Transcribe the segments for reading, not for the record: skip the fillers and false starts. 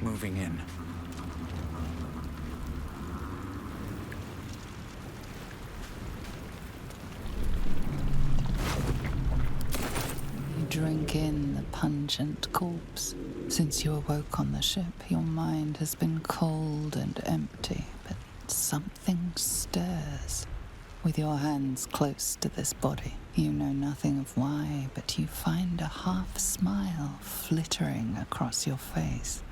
moving in. You drink in the pungent corpse. Since you awoke on the ship, your mind has been cold and empty, but something stirs. With your hands close to this body, you know nothing of why, but you find a half smile flittering across your face.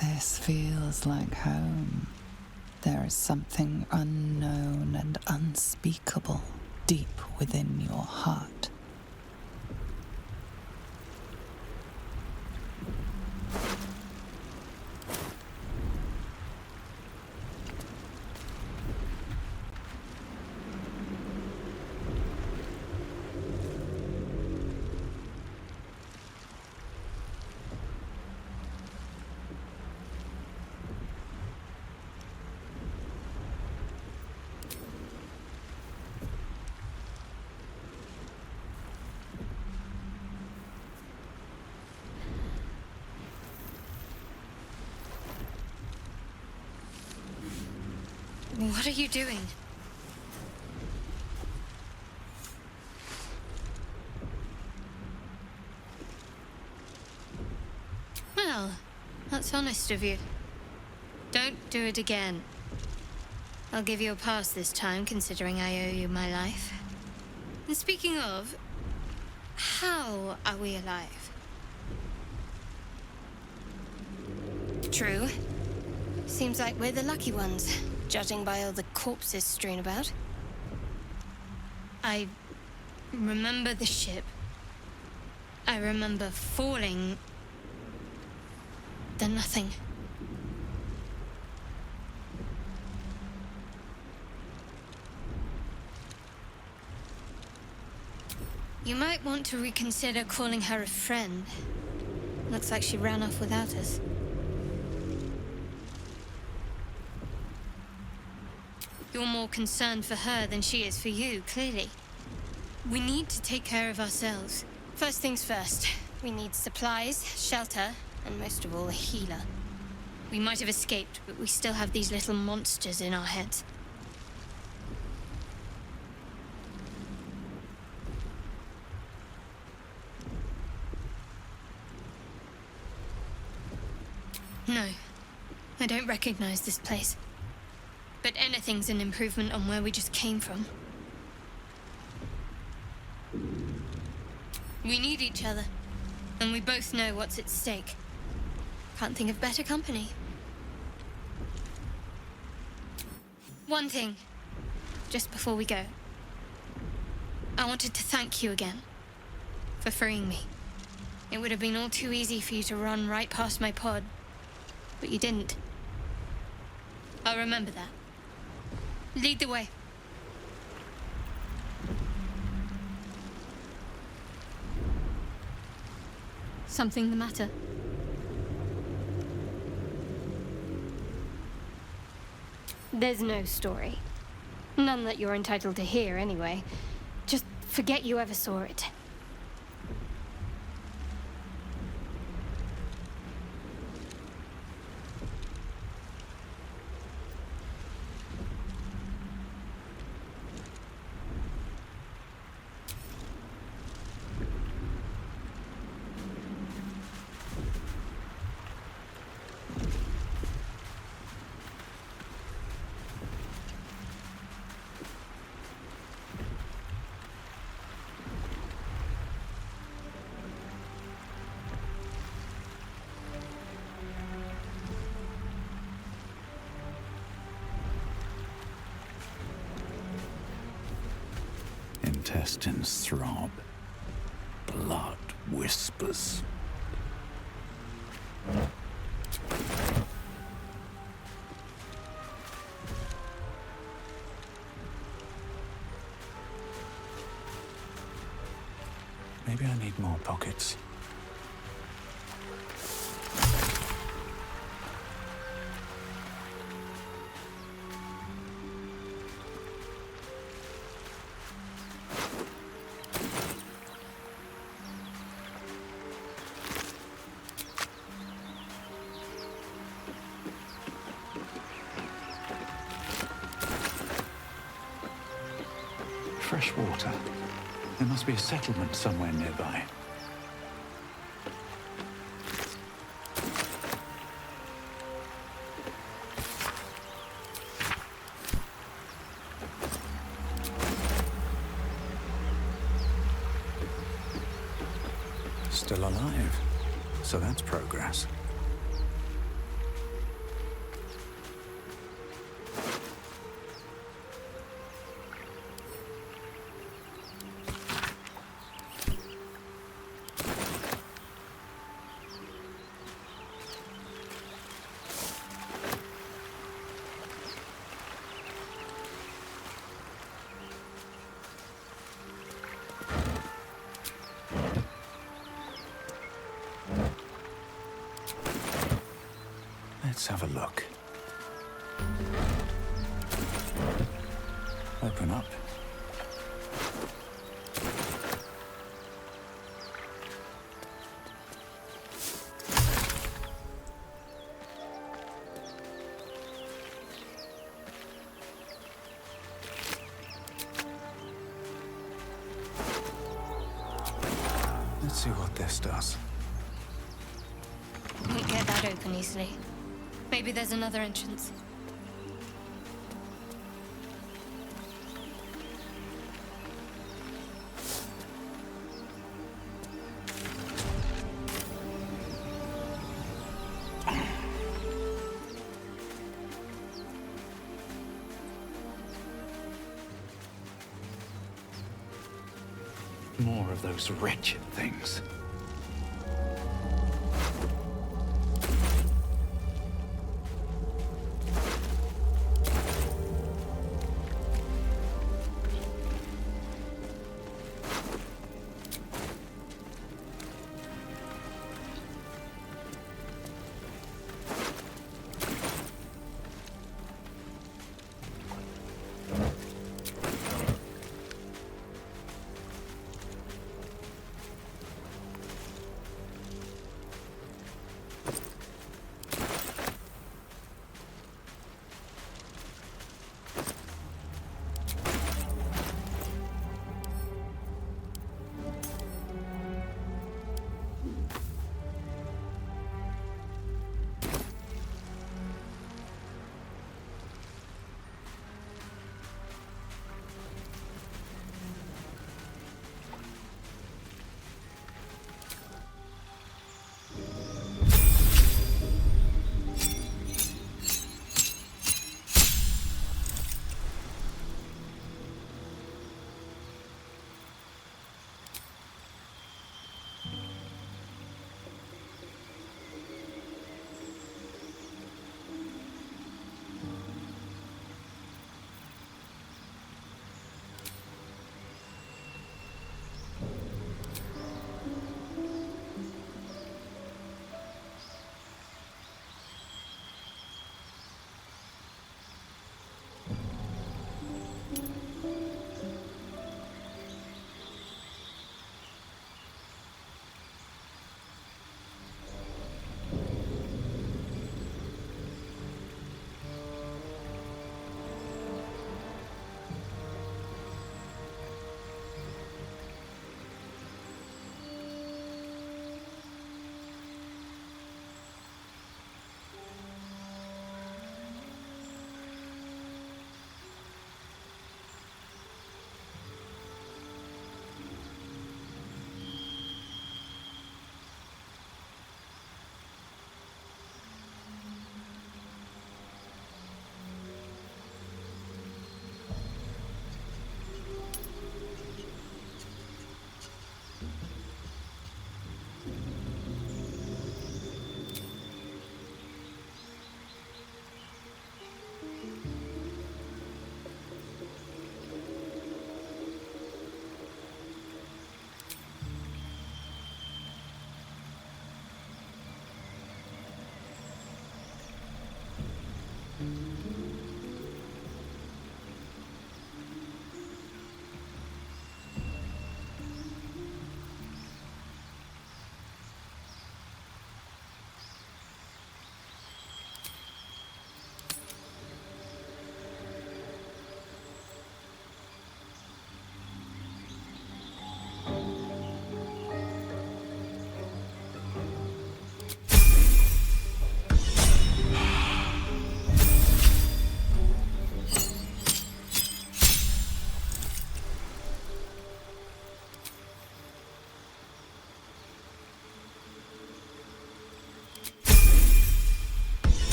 This feels like home. There is something unknown and unspeakable deep within your heart. What are you doing? Well, that's honest of you. Don't do it again. I'll give you a pass this time, considering I owe you my life. And speaking of, how are we alive? True. Seems like we're the lucky ones, judging by all the corpses strewn about. I remember the ship. I remember falling. Then nothing. You might want to reconsider calling her a friend. Looks like she ran off without us. You're more concerned for her than she is for you, clearly. We need to take care of ourselves. First things first, we need supplies, shelter, and most of all, a healer. We might have escaped, but we still have these little monsters in our heads. No, I don't recognize this place. But anything's an improvement on where we just came from. We need each other, and we both know what's at stake. Can't think of better company. One thing, just before we go. I wanted to thank you again for freeing me. It would have been all too easy for you to run right past my pod, but you didn't. I'll remember that. Lead the way. Something the matter? There's no story. None that you're entitled to hear, anyway. Just forget you ever saw it. Intestines throb. Blood whispers. Maybe I need more pockets. Fresh water. There must be a settlement somewhere nearby. Still alive. So that's progress. Let's have a look. Open up. Let's see what this does. Won't get that open easily. Maybe there's another entrance. More of those wretched things.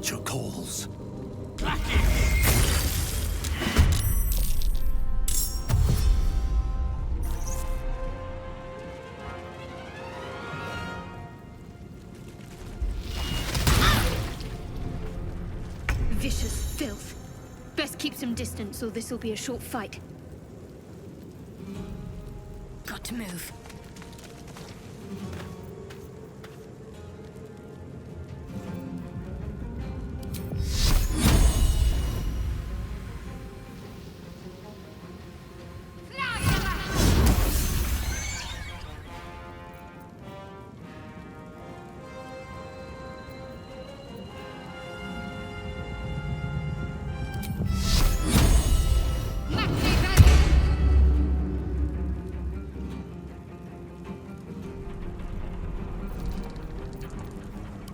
nature calls. Vicious filth. Best keep some distance, or this'll be a short fight. Got to move.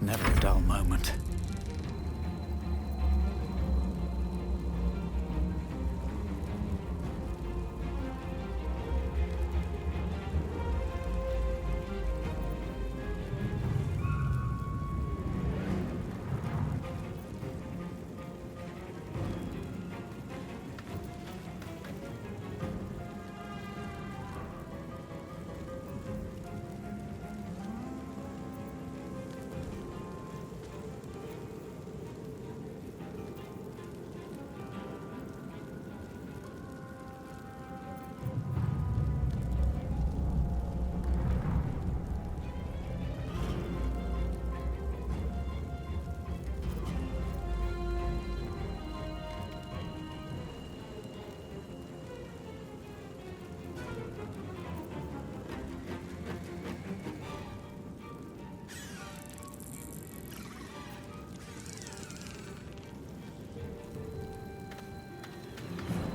Never a dull moment.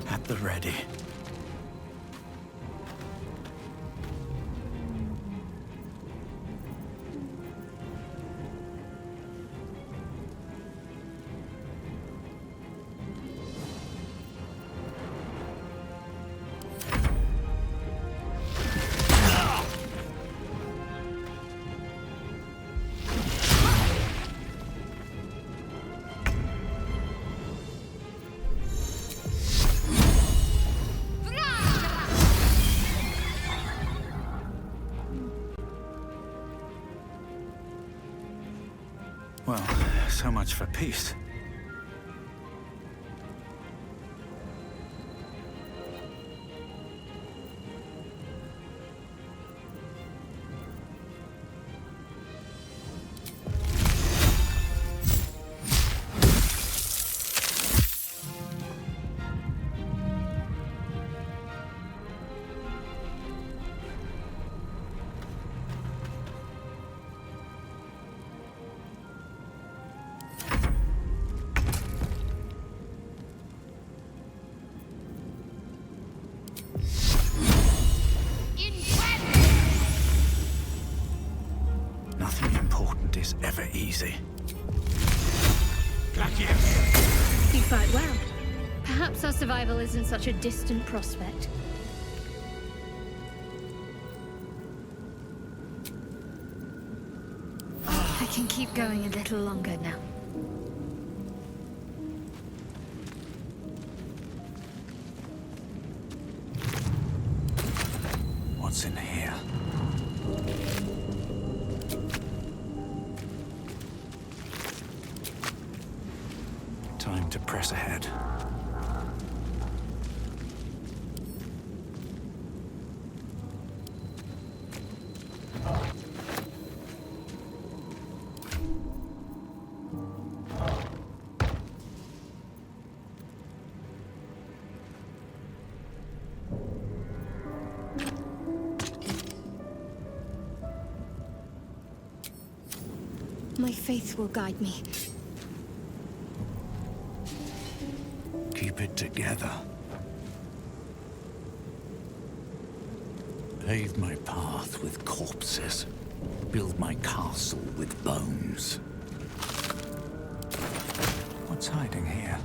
At the ready. Well, so much for peace. Nothing important is ever easy. You fight well. Perhaps our survival isn't such a distant prospect. I can keep going a little longer now. What's in here? Time to press ahead. My faith will guide me. Keep it together. Pave my path with corpses. Build my castle with bones. What's hiding here?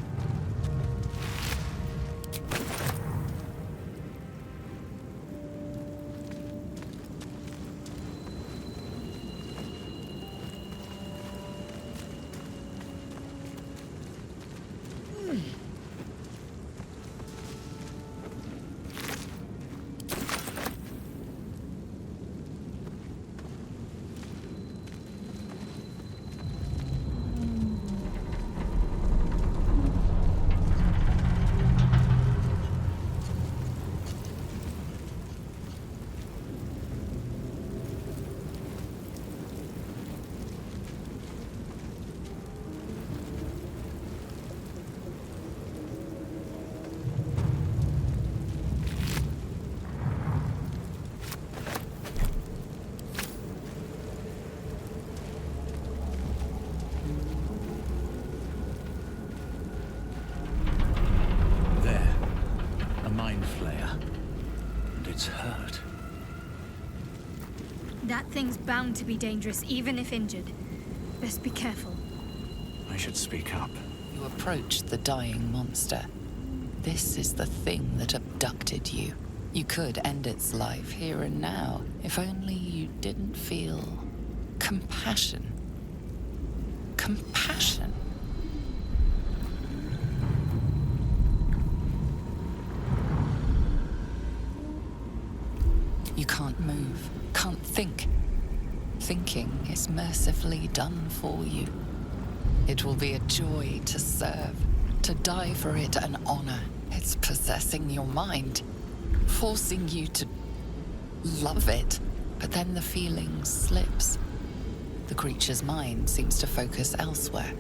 That thing's bound to be dangerous, even if injured. Best be careful. I should speak up. You approach the dying monster. This is the thing that abducted you. You could end its life here and now, if only you didn't feel compassion. Compassion. You can't move, can't think. Thinking is mercifully done for you. It will be a joy to serve, to die for it an honor. It's possessing your mind, forcing you to love it. But then the feeling slips. The creature's mind seems to focus elsewhere.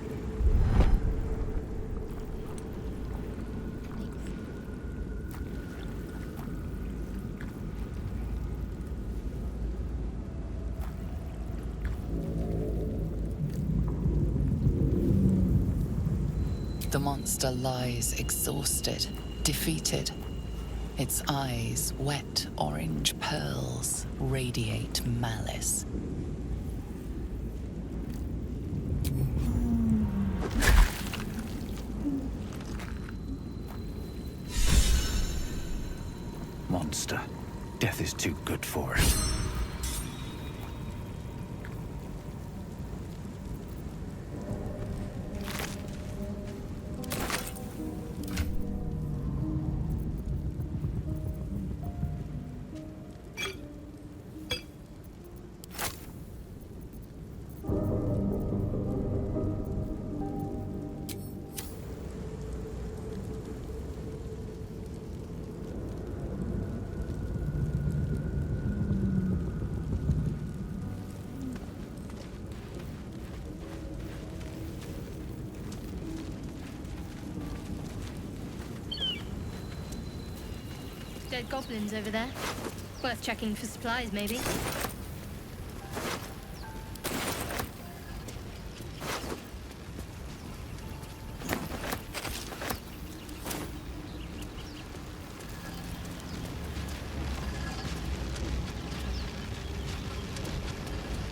The monster lies exhausted, defeated. Its eyes, wet orange pearls, radiate malice. Monster. Death is too good for it. Dead goblins over there. Worth checking for supplies, maybe.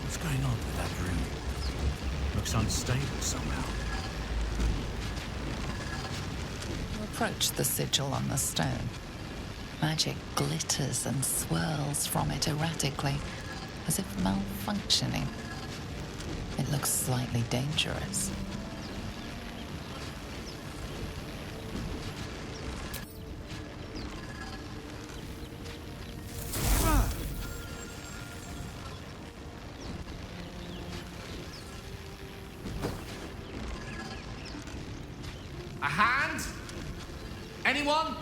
What's going on with that room? Looks unstable somehow. You approach the sigil on the stone. Magic glitters and swirls from it erratically, as if malfunctioning. It looks slightly dangerous. A hand? Anyone?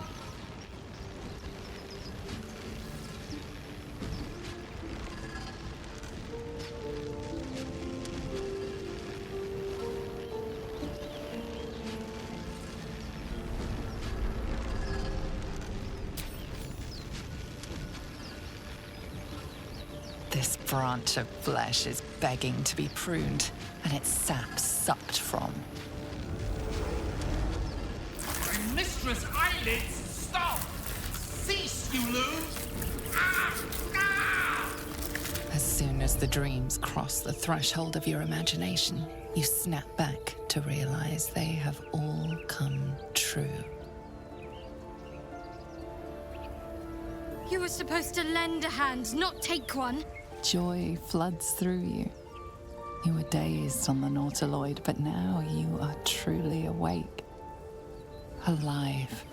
This branch of flesh is begging to be pruned, and its sap sucked from. Mistress Eyelids, stop! Cease, you loon! Ah! Ah! As soon as the dreams cross the threshold of your imagination, you snap back to realize they have all come true. You were supposed to lend a hand, not take one. Joy floods through you. You were dazed on the Nautiloid, but now you are truly awake. Alive.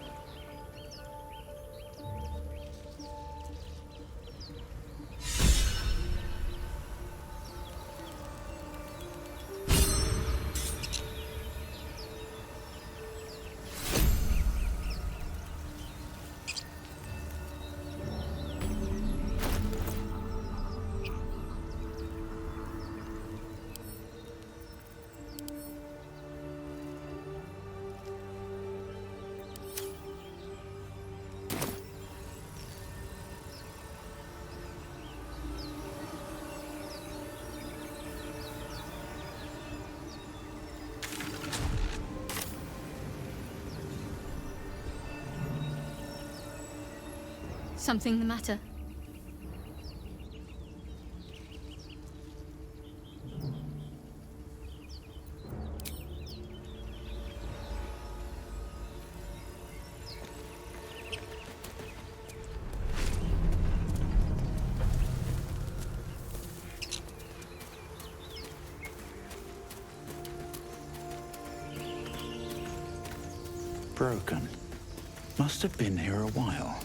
Something the matter? broken. Must have been here a while.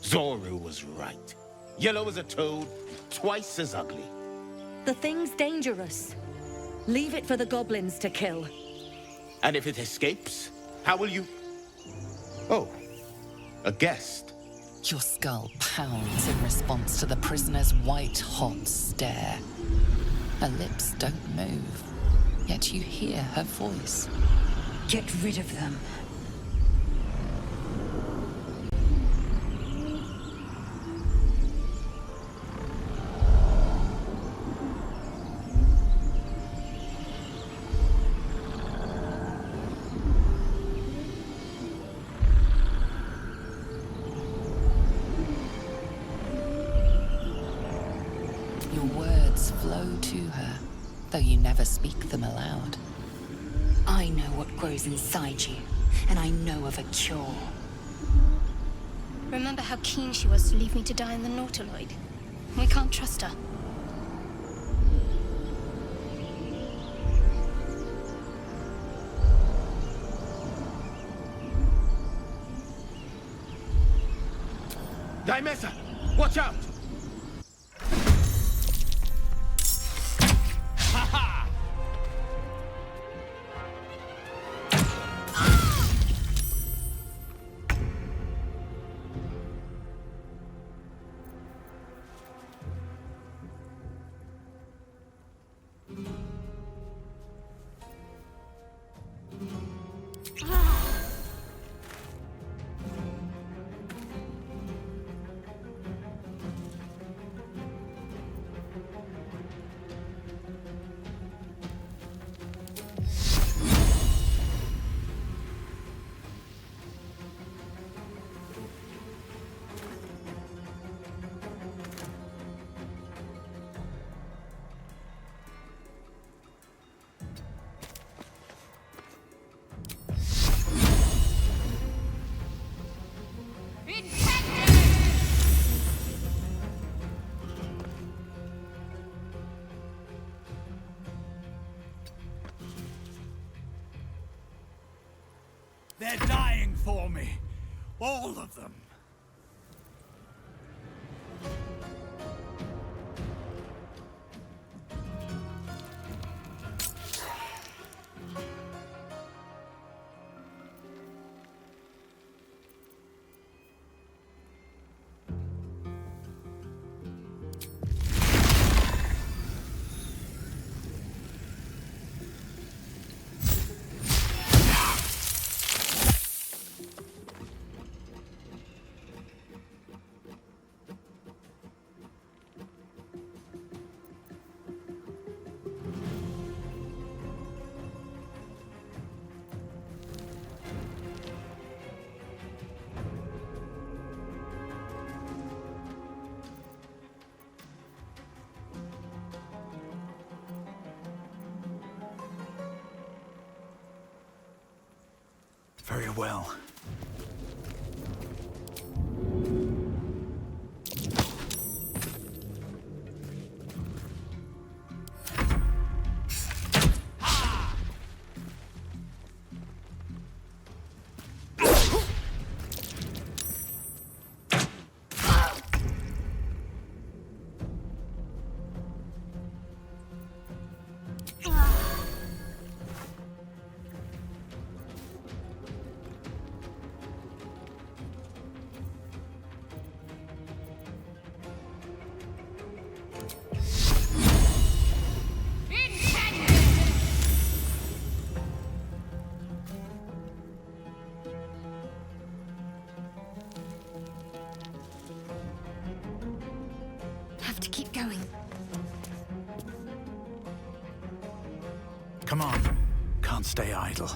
Zoru was right. Yellow as a toad, twice as ugly. The thing's dangerous. Leave it for the goblins to kill. And if it escapes, how will you... Oh, a guest. Your skull pounds in response to the prisoner's white-hot stare. Her lips don't move, yet you hear her voice. Get rid of them. Your words flow to her, though you never speak them aloud. I know what grows inside you, and I know of a cure. Remember how keen she was to leave me to die in the Nautiloid? We can't trust her. Dimesa, watch out! They're dying for me. All of them. Very well. Have to keep going. Come on. Can't stay idle.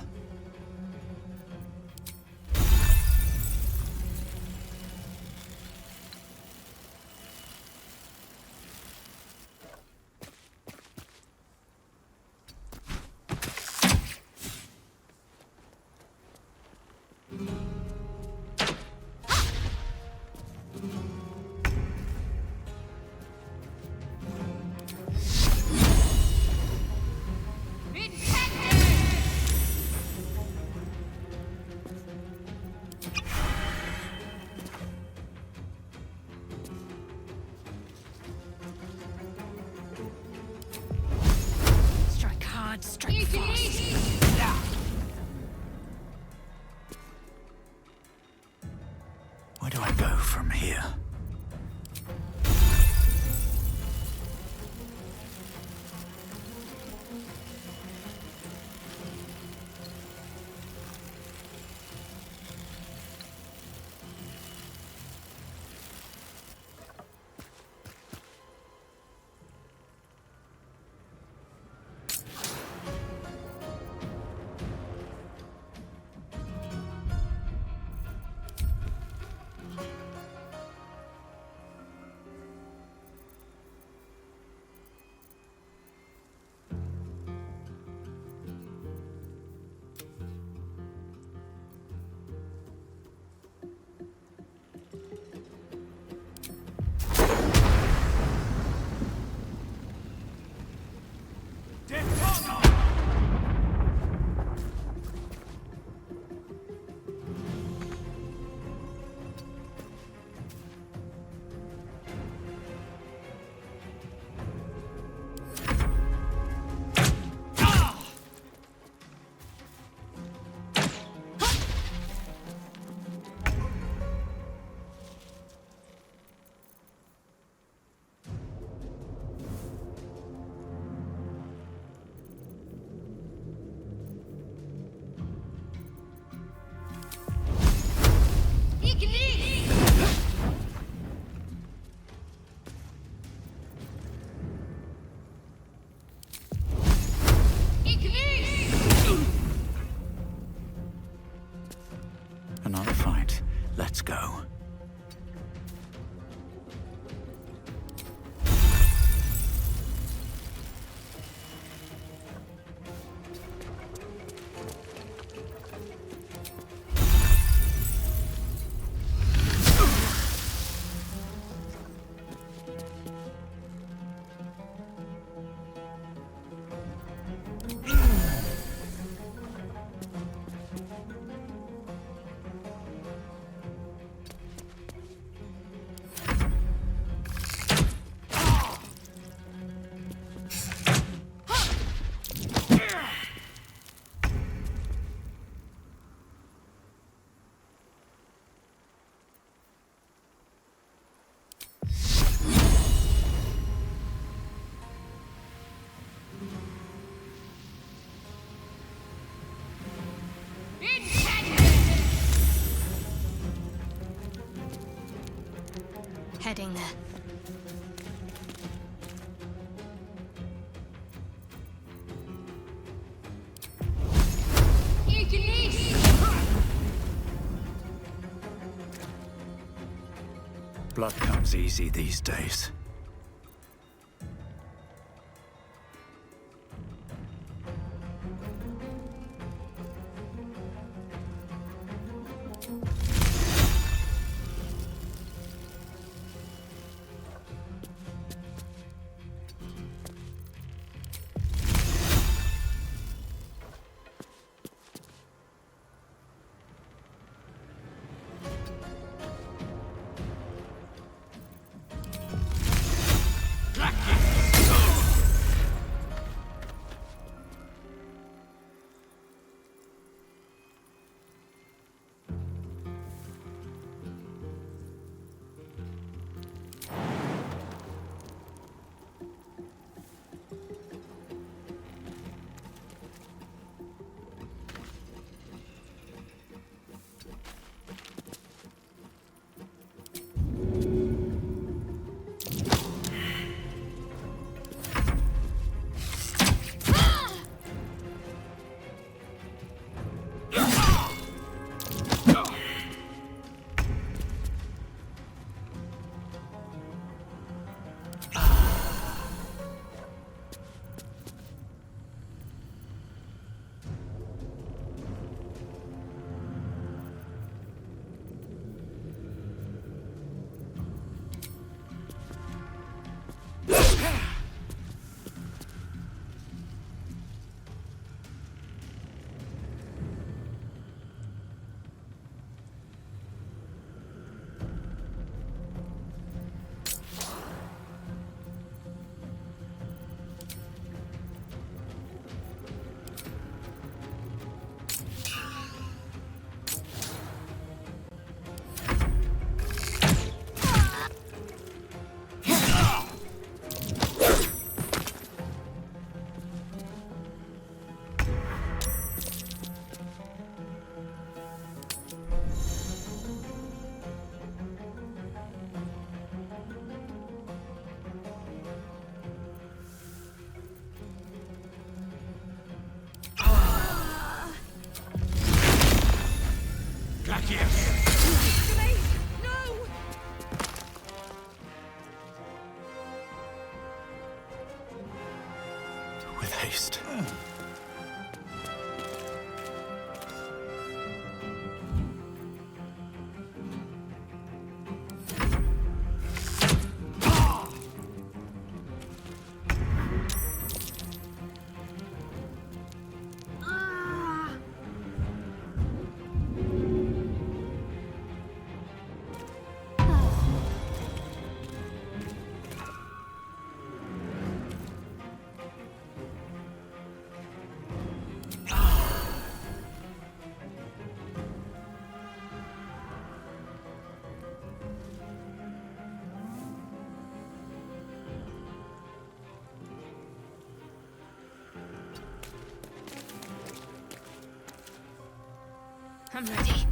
fast. Where do I go from here? Another fight. Let's go. Heading there. Blood comes easy these days. I'm ready.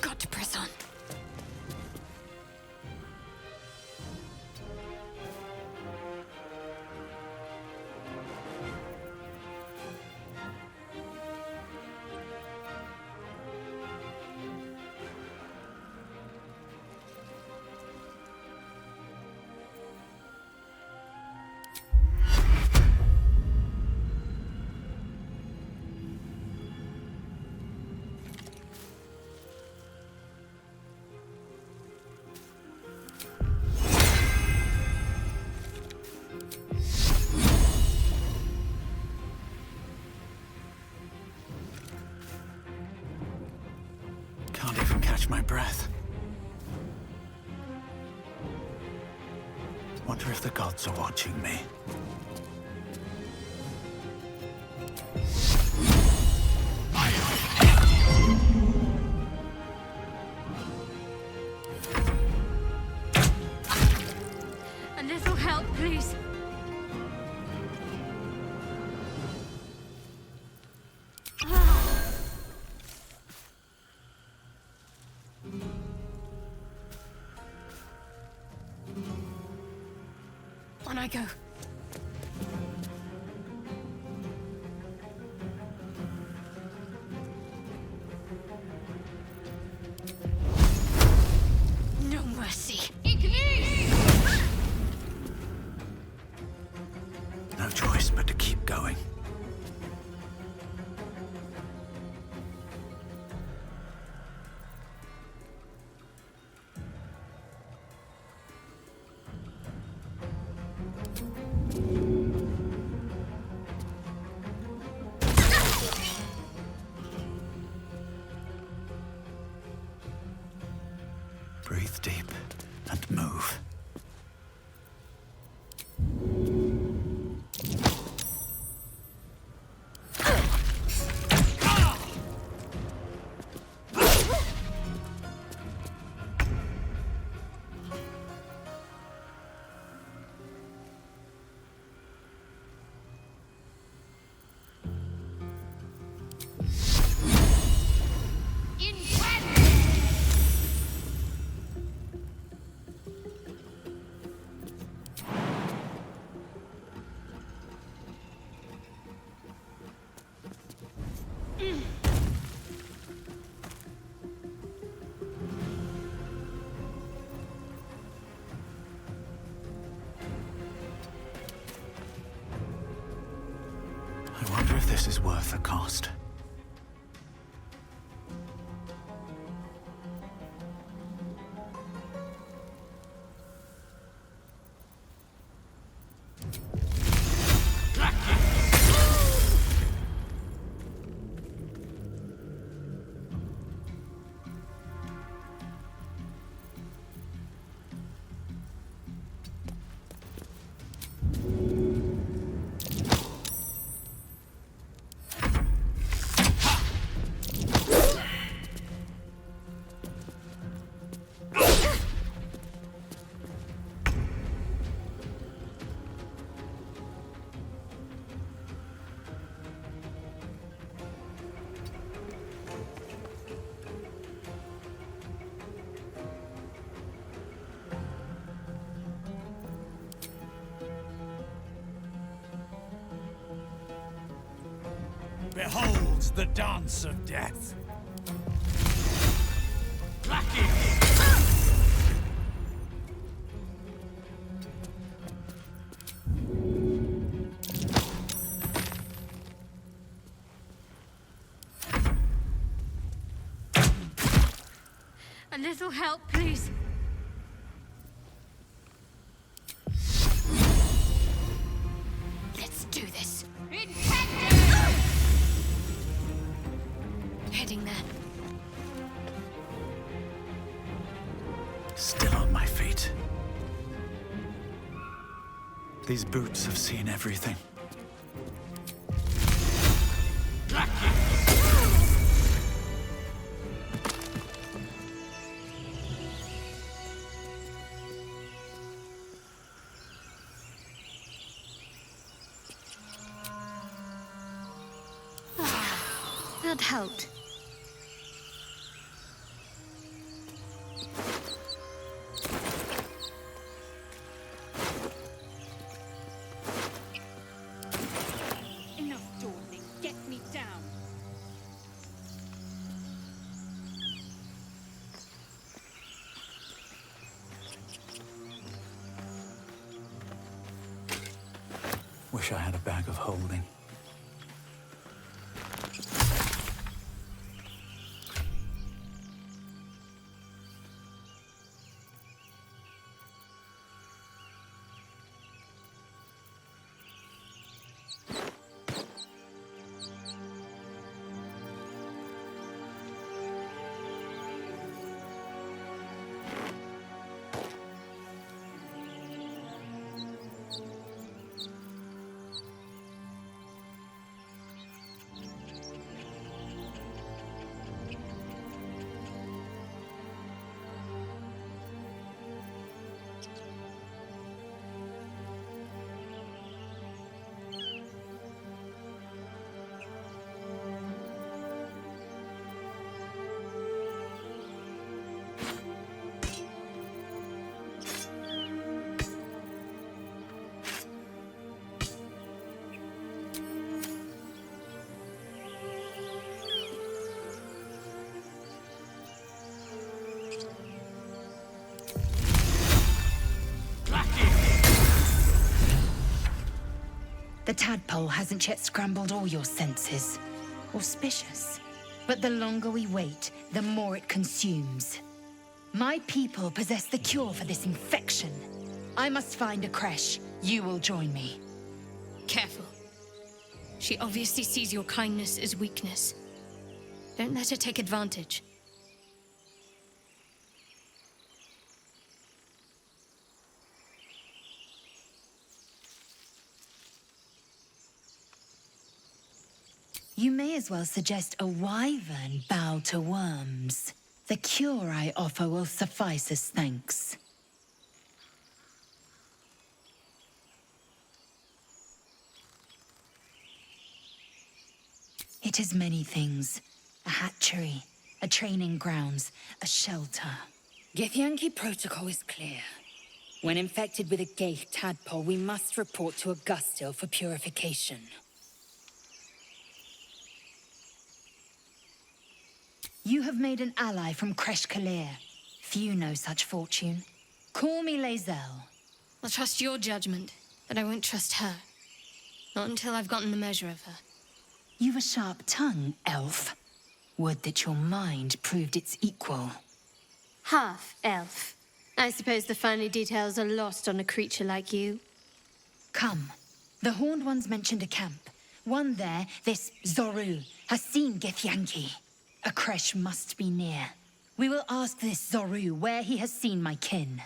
Got to press on. Can't even catch my breath. Wonder if the gods are watching me. A little help, please. On I go. No mercy. No choice but to keep going. Breathe deep and move. I wonder if this is worth the cost. Commence the dance of death. A little help, please. Let's do this. Heading there. Still on my feet. These boots have seen everything. That helped. Enough dawdling. Get me down. Wish I had a bag of holding. The tadpole hasn't yet scrambled all your senses. Auspicious. But the longer we wait, the more it consumes. My people possess the cure for this infection. I must find a creche. You will join me. Careful. She obviously sees your kindness as weakness. Don't let her take advantage. You may as well suggest a wyvern bow to worms. The cure I offer will suffice as thanks. It is many things. A hatchery, a training grounds, a shelter. Githyanki protocol is clear. When infected with a Gale tadpole, we must report to Augustil for purification. You have made an ally from Creche Kalir. Few know such fortune. Call me Lae'zel. I'll trust your judgment, but I won't trust her. Not until I've gotten the measure of her. You've a sharp tongue, elf. Would that your mind proved its equal. Half elf. I suppose the finer details are lost on a creature like you. Come. The Horned Ones mentioned a camp. One there, this Zorru, has seen Githyanki. A creche must be near. We will ask this Zorru where he has seen my kin.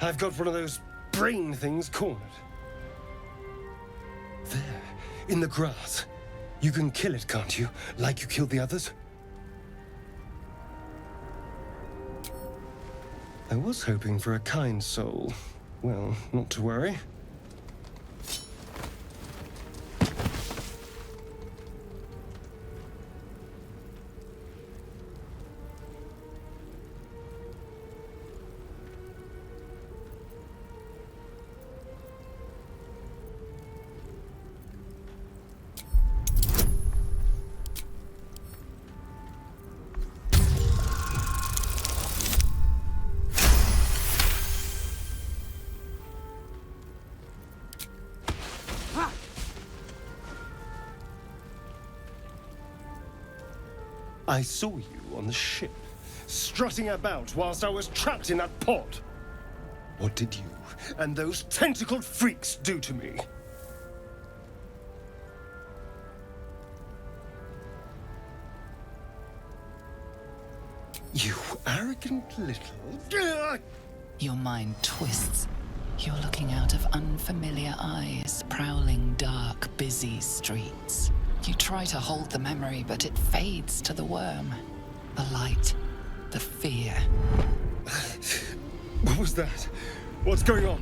I've got one of those brain things cornered. There, in the grass. You can kill it, can't you? Like you killed the others? I was hoping for a kind soul. Well, not to worry. I saw you on the ship, strutting about whilst I was trapped in that pod. What did you and those tentacled freaks do to me? You arrogant little... Your mind twists. You're looking out of unfamiliar eyes, prowling dark, busy streets. You try to hold the memory, but it fades to the worm. The light, the fear. What was that? What's going on?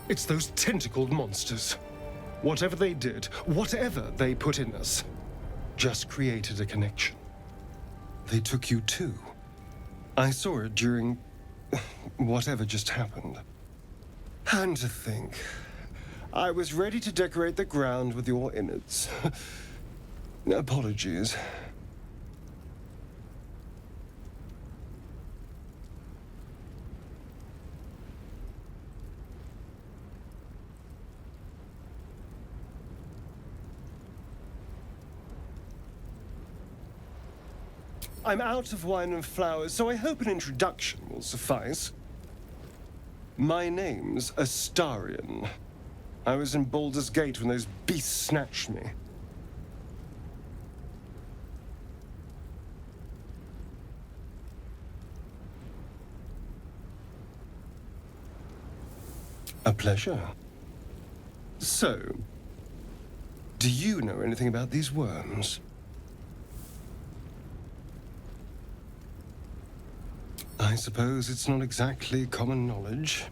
It's those tentacled monsters. Whatever they did, whatever they put in us, just created a connection. They took you too. I saw it during whatever just happened. And to think, I was ready to decorate the ground with your innards. Apologies. I'm out of wine and flowers, so I hope an introduction will suffice. My name's Astarion. I was in Baldur's Gate when those beasts snatched me. A pleasure. So, do you know anything about these worms? I suppose it's not exactly common knowledge.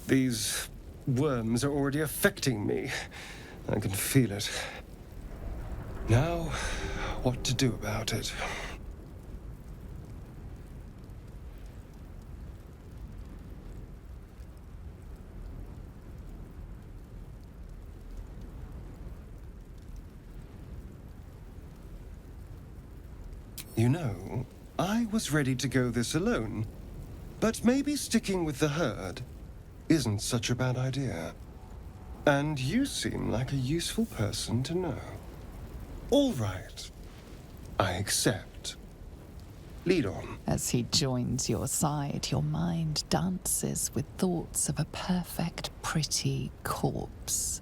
These worms are already affecting me. I can feel it. Now, what to do about it? You know, I was ready to go this alone, but maybe sticking with the herd isn't such a bad idea. And you seem like a useful person to know. All right, I accept. Lead on. As he joins your side, your mind dances with thoughts of a perfect, pretty corpse.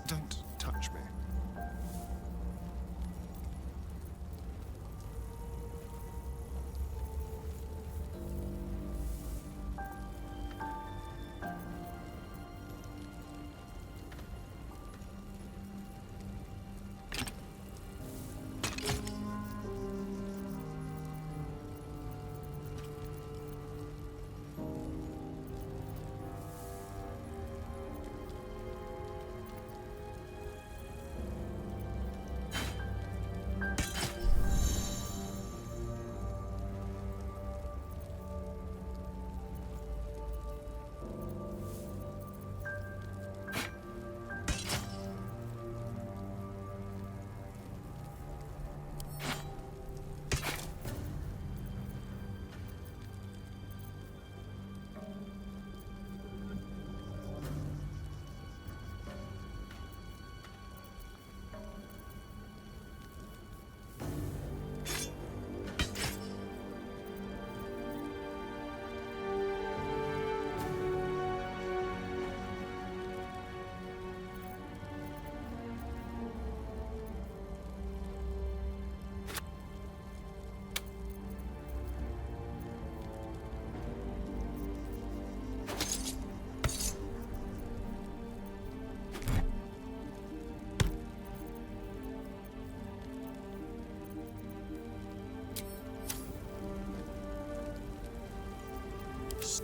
Don't touch me.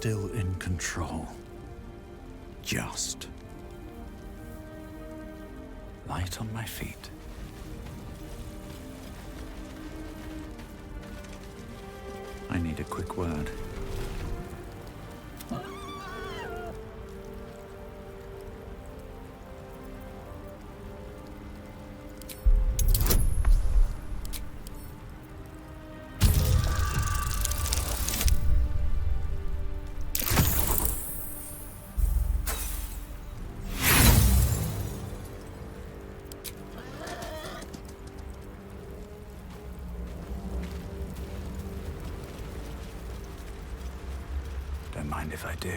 still in control. Just. Light on my feet. I need a quick word. Don't mind if I do.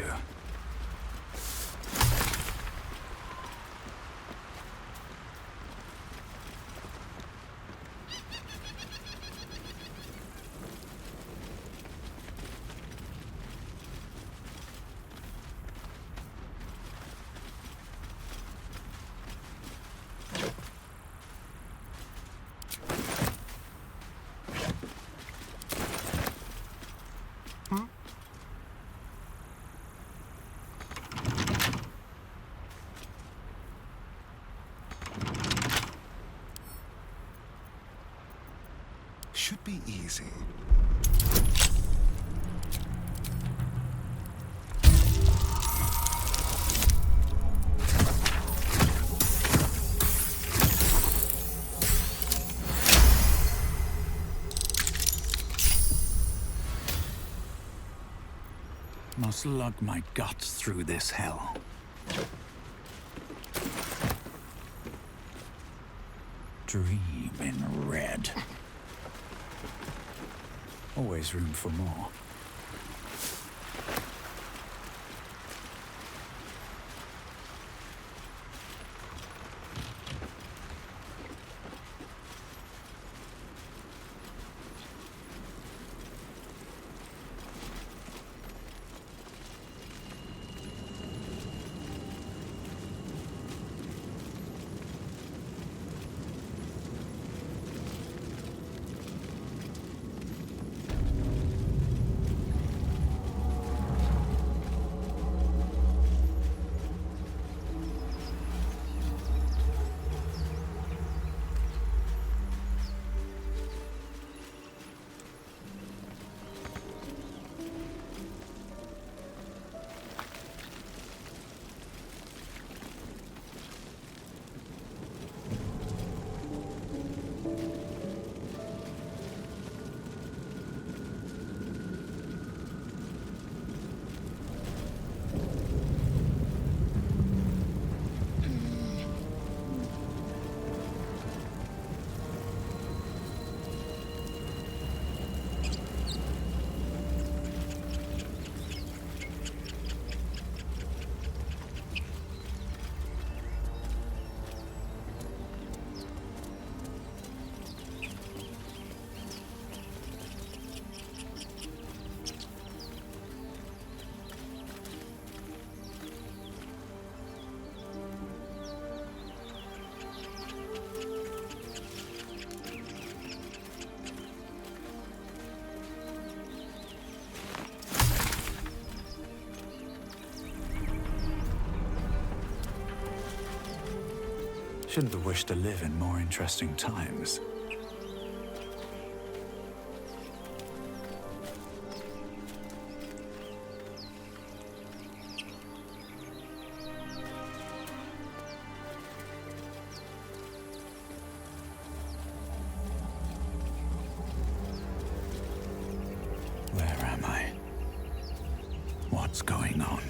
Should be easy. Must lug my guts through this hell. Dream in red. Always room for more. Shouldn't have wished to live in more interesting times. Where am I? What's going on?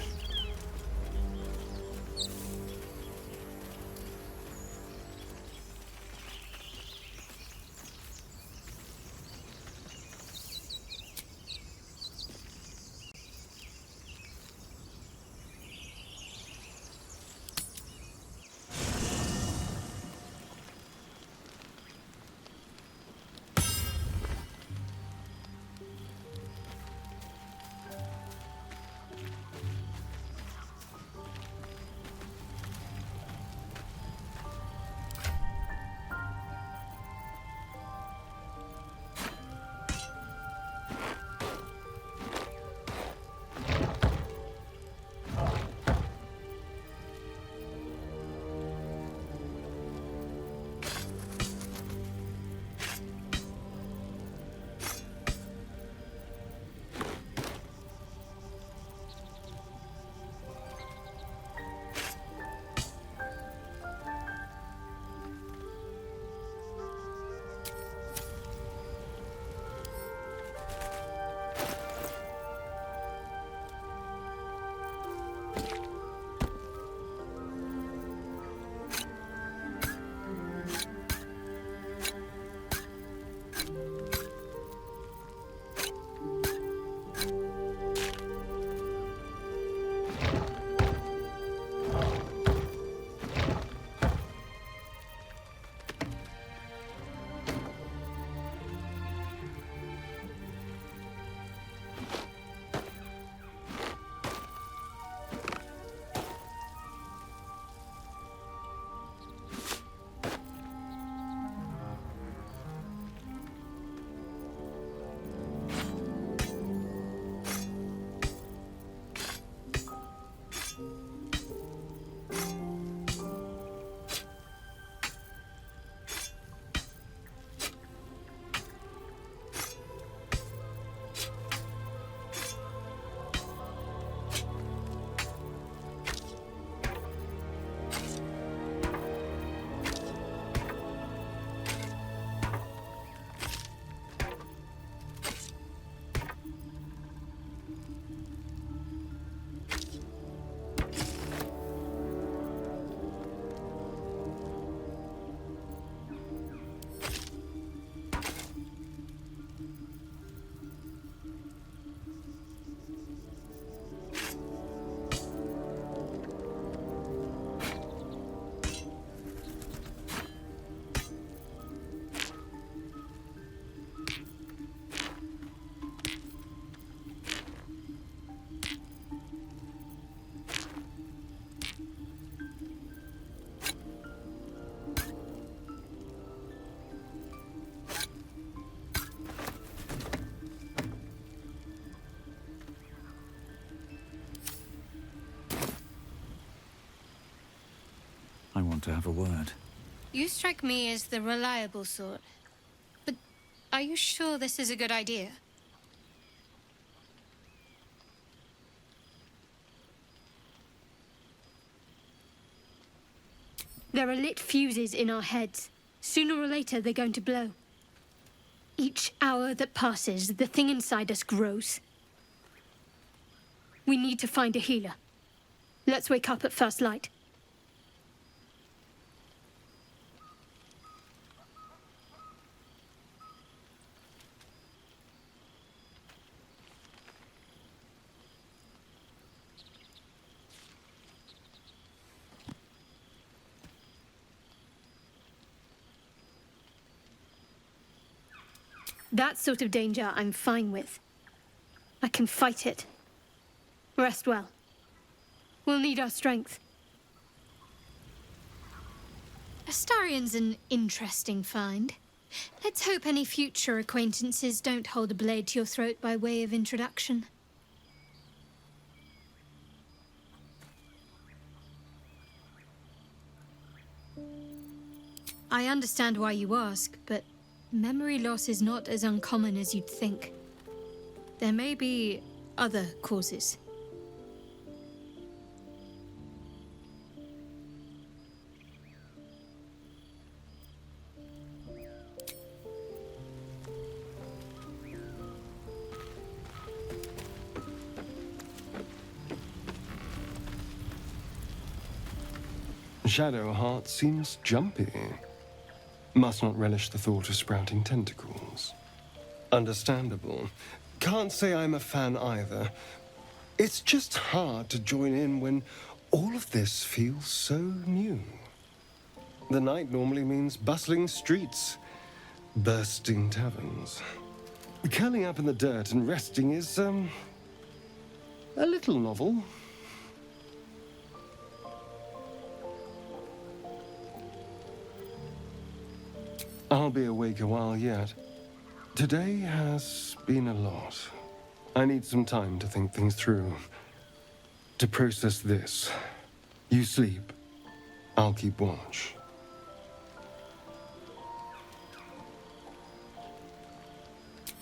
want to have a word. You strike me as the reliable sort. But are you sure this is a good idea? There are lit fuses in our heads. Sooner or later, they're going to blow. Each hour that passes, the thing inside us grows. We need to find a healer. Let's wake up at first light. That sort of danger I'm fine with. I can fight it. Rest well. We'll need our strength. Astarion's an interesting find. Let's hope any future acquaintances don't hold a blade to your throat by way of introduction. I understand why you ask, but memory loss is not as uncommon as you'd think. There may be other causes. Shadowheart seems jumpy. Must not relish the thought of sprouting tentacles. Understandable. Can't say I'm a fan either. It's just hard to join in when all of this feels so new. The night normally means bustling streets, bursting taverns. Curling up in the dirt and resting is, a little novel. I'll be awake a while yet. Today has been a lot. I need some time to think things through. To process this. You sleep. I'll keep watch.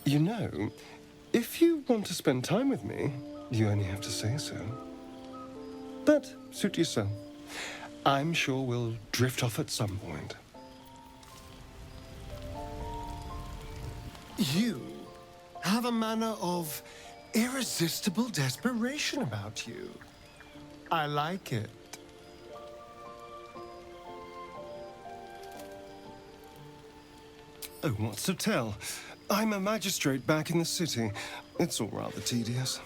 You know, if you want to spend time with me, you only have to say so. But suit yourself. I'm sure we'll drift off at some point. You have a manner of irresistible desperation about you. I like it. Oh, what's to tell? I'm a magistrate back in the city. It's all rather tedious.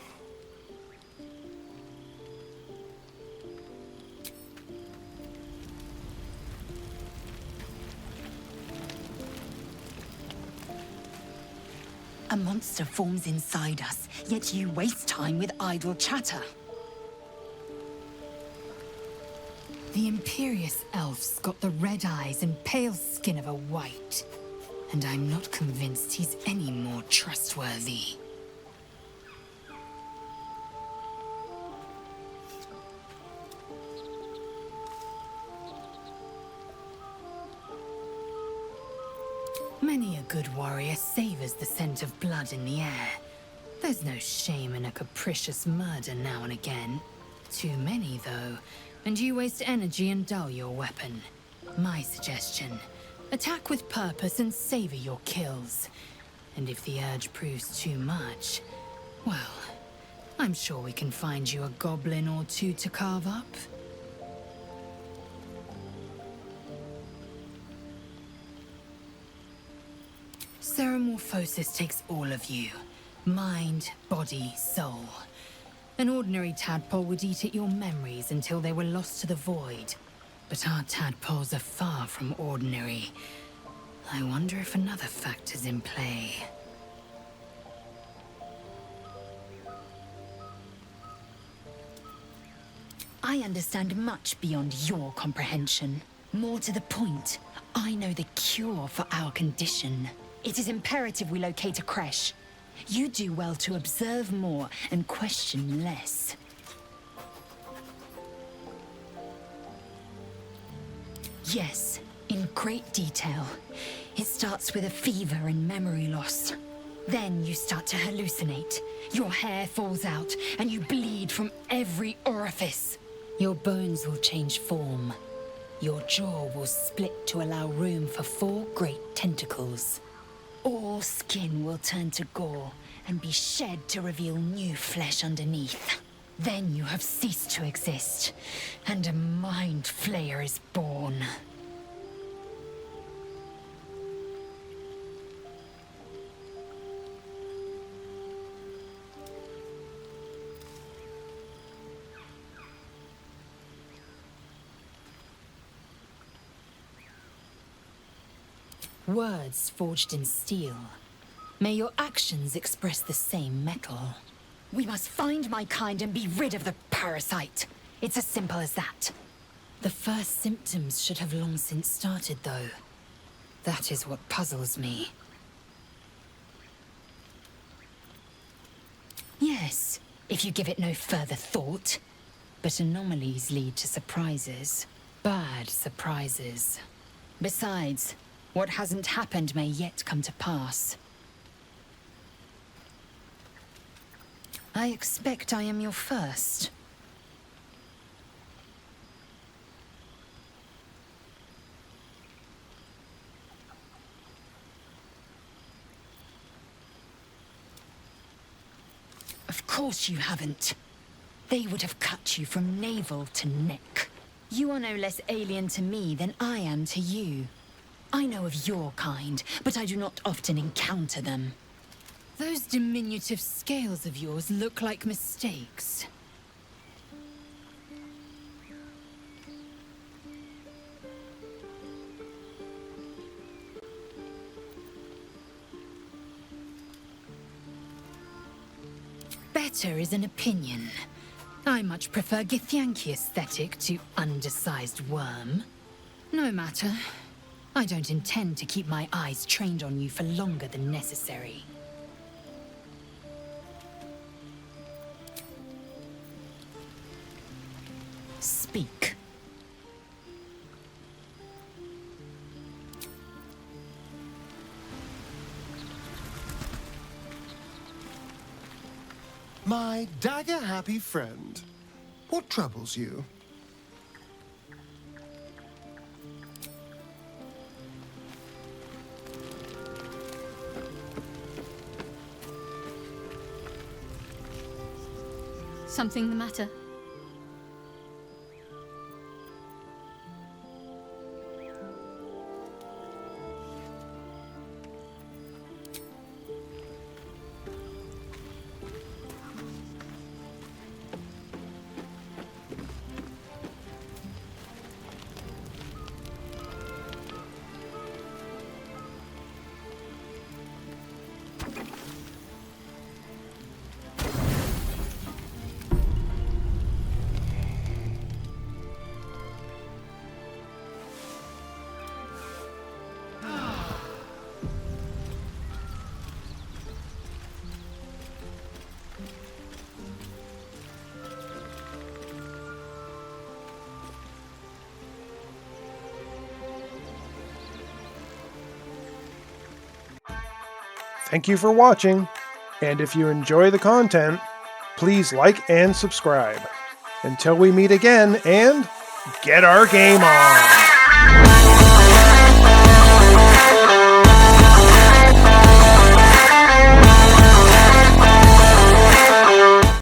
A monster forms inside us, yet you waste time with idle chatter. The imperious elf's got the red eyes and pale skin of a white. And I'm not convinced he's any more trustworthy. Many a good warrior savors the scent of blood in the air. There's no shame in a capricious murder now and again. Too many, though, and you waste energy and dull your weapon. My suggestion: attack with purpose and savor your kills. And if the urge proves too much, well, I'm sure we can find you a goblin or two to carve up. Ceramorphosis takes all of you. Mind, body, soul. An ordinary tadpole would eat at your memories until they were lost to the void. But our tadpoles are far from ordinary. I wonder if another factor's in play. I understand much beyond your comprehension. More to the point, I know the cure for our condition. It is imperative we locate a creche. You do well to observe more and question less. Yes, in great detail. It starts with a fever and memory loss. Then you start to hallucinate. Your hair falls out, and you bleed from every orifice. Your bones will change form. Your jaw will split to allow room for 4 great tentacles. All skin will turn to gore and be shed to reveal new flesh underneath. Then you have ceased to exist, and a mind flayer is born. Words forged in steel. May your actions express the same metal. We must find my kind and be rid of the parasite. It's as simple as that. The first symptoms should have long since started, though. That is what puzzles me. Yes, if you give it no further thought. But anomalies lead to surprises. Bad surprises. Besides, what hasn't happened may yet come to pass. I expect I am your first. Of course you haven't. They would have cut you from navel to neck. You are no less alien to me than I am to you. I know of your kind, but I do not often encounter them. Those diminutive scales of yours look like mistakes. Better is an opinion. I much prefer Githyanki aesthetic to undersized worm. No matter. I don't intend to keep my eyes trained on you for longer than necessary. Speak. My dagger-happy friend, what troubles you? Something the matter? Thank you for watching, and if you enjoy the content, please like and subscribe. Until we meet again, and get our game on!